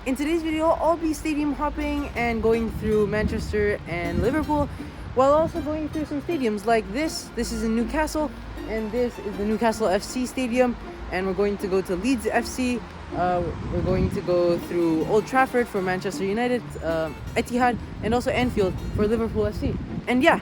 In today's video, I'll be stadium hopping and going through Manchester and Liverpool, while also going through some stadiums like this. This is in Newcastle, and this is the Newcastle FC stadium, and we're going to go to Leeds FC. We're going to go through Old Trafford for Manchester United, Etihad, and also Anfield for Liverpool FC. And yeah.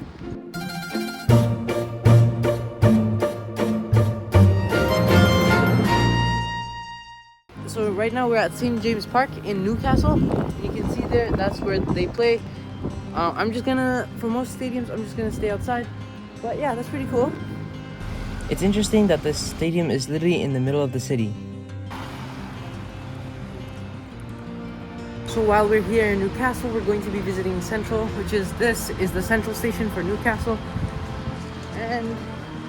So right now we're at St. James Park in Newcastle. You can see there, that's where they play. For most stadiums, I'm just gonna stay outside. But yeah, that's pretty cool. It's interesting that this stadium is literally in the middle of the city. So while we're here in Newcastle, we're going to be visiting Central, this is the Central Station for Newcastle. And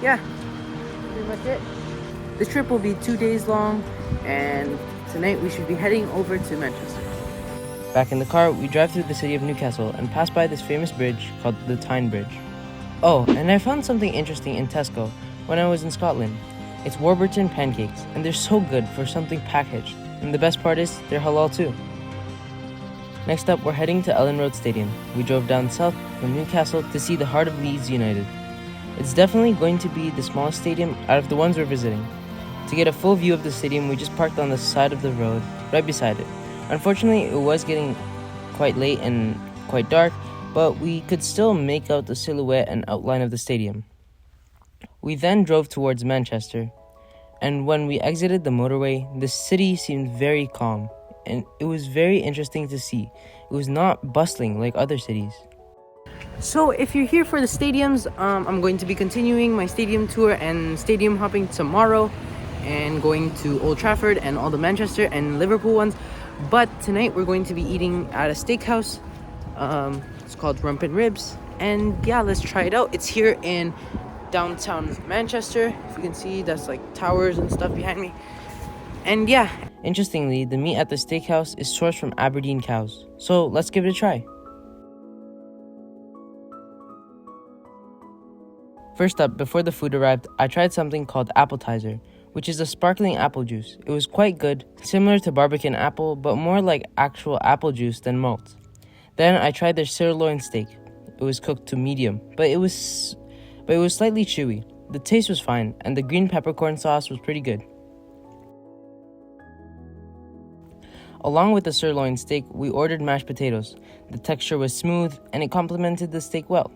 yeah, pretty much it. The trip will be 2 days long, and tonight we should be heading over to Manchester. Back in the car, we drive through the city of Newcastle and pass by this famous bridge called the Tyne Bridge. Oh, and I found something interesting in Tesco when I was in Scotland. It's Warburton pancakes, and they're so good for something packaged. And the best part is, they're halal too. Next up, we're heading to Ellen Road Stadium. We drove down south from Newcastle to see the heart of Leeds United. It's definitely going to be the smallest stadium out of the ones we're visiting. To get a full view of the stadium, we just parked on the side of the road, right beside it. Unfortunately, it was getting quite late and quite dark, but we could still make out the silhouette and outline of the stadium. We then drove towards Manchester, and when we exited the motorway, the city seemed very calm, and it was very interesting to see. It was not bustling like other cities. So if you're here for the stadiums, I'm going to be continuing my stadium tour and stadium hopping tomorrow, and going to Old Trafford and all the Manchester and Liverpool ones. But tonight we're going to be eating at a steakhouse. It's called Rump and Ribs. And yeah, let's try it out. It's here in downtown Manchester. If you can see, that's like towers and stuff behind me. And yeah. Interestingly, the meat at the steakhouse is sourced from Aberdeen cows. So let's give it a try. First up, before the food arrived, I tried something called appetizer, which is a sparkling apple juice. It was quite good, similar to Barbican apple, but more like actual apple juice than malt. Then I tried their sirloin steak. It was cooked to medium, but it was slightly chewy. The taste was fine, and the green peppercorn sauce was pretty good. Along with the sirloin steak, we ordered mashed potatoes. The texture was smooth, and it complemented the steak well.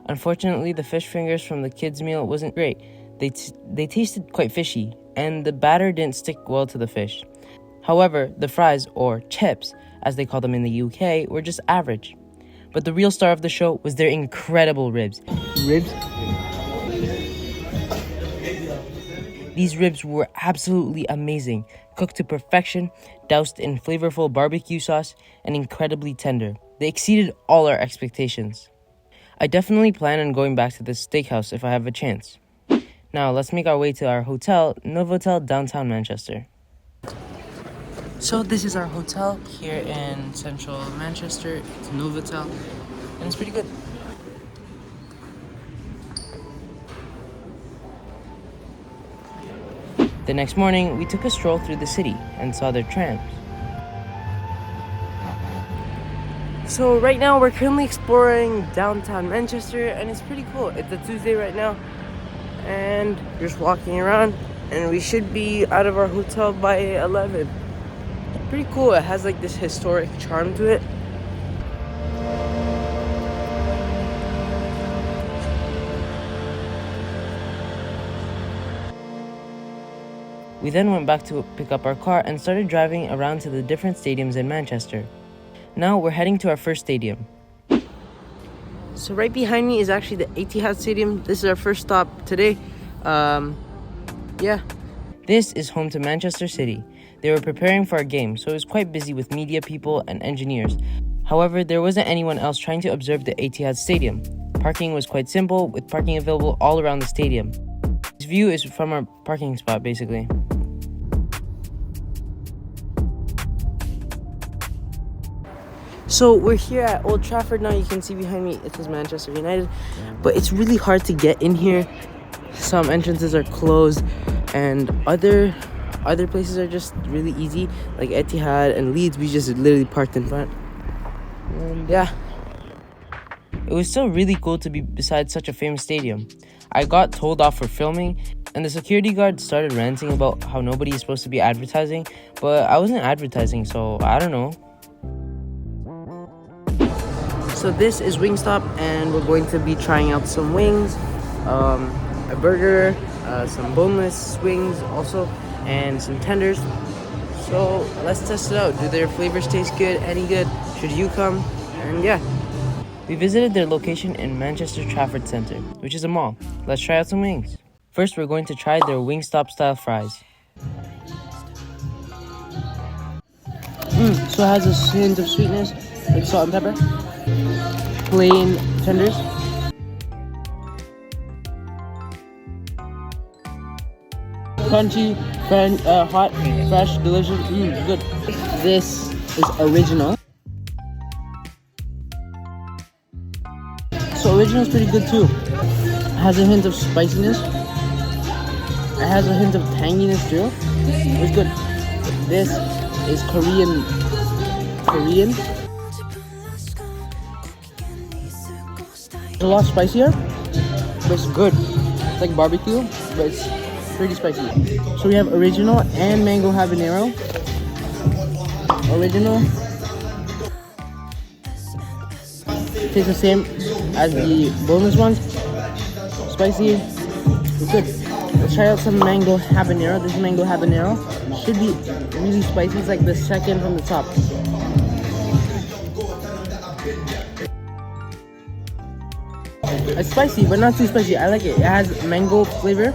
Unfortunately, the fish fingers from the kids' meal wasn't great. They tasted quite fishy, and the batter didn't stick well to the fish. However, the fries, or chips, as they call them in the UK, were just average. But the real star of the show was their incredible ribs. These ribs were absolutely amazing, cooked to perfection, doused in flavorful barbecue sauce, and incredibly tender. They exceeded all our expectations. I definitely plan on going back to this steakhouse if I have a chance. Now, let's make our way to our hotel, Novotel, downtown Manchester. So this is our hotel here in central Manchester. It's Novotel, and it's pretty good. The next morning, we took a stroll through the city and saw their trams. So right now we're currently exploring downtown Manchester, and it's pretty cool. It's a Tuesday right now, and just walking around, and we should be out of our hotel by 11. Pretty cool. It has like this historic charm to it. We then went back to pick up our car and started driving around to the different stadiums in Manchester. Now we're heading to our first stadium. So right behind me is actually the Etihad Stadium. This is our first stop today. Yeah. This is home to Manchester City. They were preparing for a game, so it was quite busy with media people and engineers. However, there wasn't anyone else trying to observe the Etihad Stadium. Parking was quite simple, with parking available all around the stadium. This view is from our parking spot, basically. So we're here at Old Trafford now. You can see behind me, it says Manchester United. But it's really hard to get in here. Some entrances are closed, and other Other places are just really easy, like Etihad and Leeds. We just literally parked in front. And yeah. It was still really cool to be beside such a famous stadium. I got told off for filming, and the security guard started ranting about how nobody is supposed to be advertising, but I wasn't advertising, so I don't know. So this is Wingstop, and we're going to be trying out some wings, a burger, some boneless wings also, and some tenders. So let's test it out. Do their flavors taste good? Any good? Should you come? And yeah. We visited their location in Manchester Trafford Centre, which is a mall. Let's try out some wings. First, we're going to try their Wingstop style fries. So it has a hint of sweetness, like salt and pepper. Plain tenders. Crunchy, hot, fresh, delicious. Good. This is original. So original is pretty good too. It has a hint of spiciness. It has a hint of tanginess too. It's good. This is Korean. It's a lot spicier, but it's good. It's like barbecue, but it's pretty spicy. So we have original and mango habanero. Original tastes the same as the boneless ones. Spicy. It's good. Let's try out some mango habanero. This mango habanero should be really spicy. It's like the second from the top. It's spicy, but not too spicy. I like it. It has mango flavor.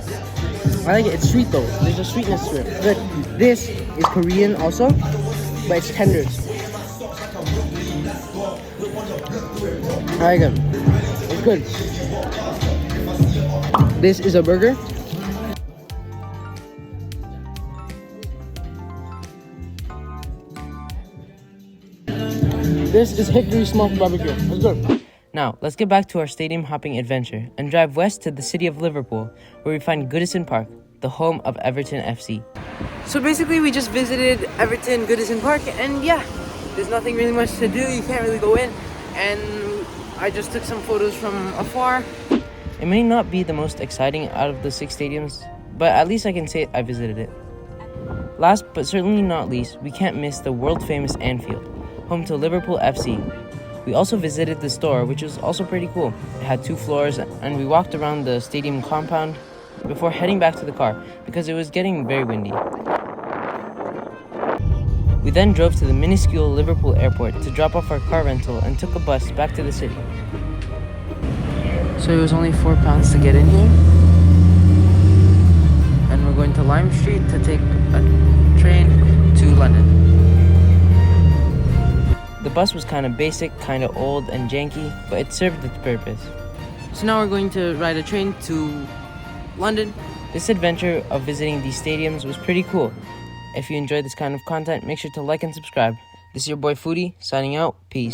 I like it. It's sweet though. There's a sweetness to it. Good. This is Korean also, but it's tenders. I like it. It's good. This is a burger. This is hickory smoked barbecue. It's good. Now, let's get back to our stadium hopping adventure and drive west to the city of Liverpool, where we find Goodison Park, the home of Everton FC. So basically we just visited Everton Goodison Park, and yeah, there's nothing really much to do. You can't really go in, and I just took some photos from afar. It may not be the most exciting out of the 6 stadiums, but at least I can say I visited it. Last but certainly not least, we can't miss the world-famous Anfield, home to Liverpool FC. We also visited the store, which was also pretty cool. It had 2 floors, and we walked around the stadium compound before heading back to the car because it was getting very windy. We then drove to the minuscule Liverpool airport to drop off our car rental and took a bus back to the city. So it was only £4 to get in here, and we're going to Lime Street to take a train to London. The bus was kind of basic, kind of old and janky, but it served its purpose. So now we're going to ride a train to London. This adventure of visiting these stadiums was pretty cool. If you enjoyed this kind of content, make sure to like and subscribe. This is your boy Foodie, signing out. Peace.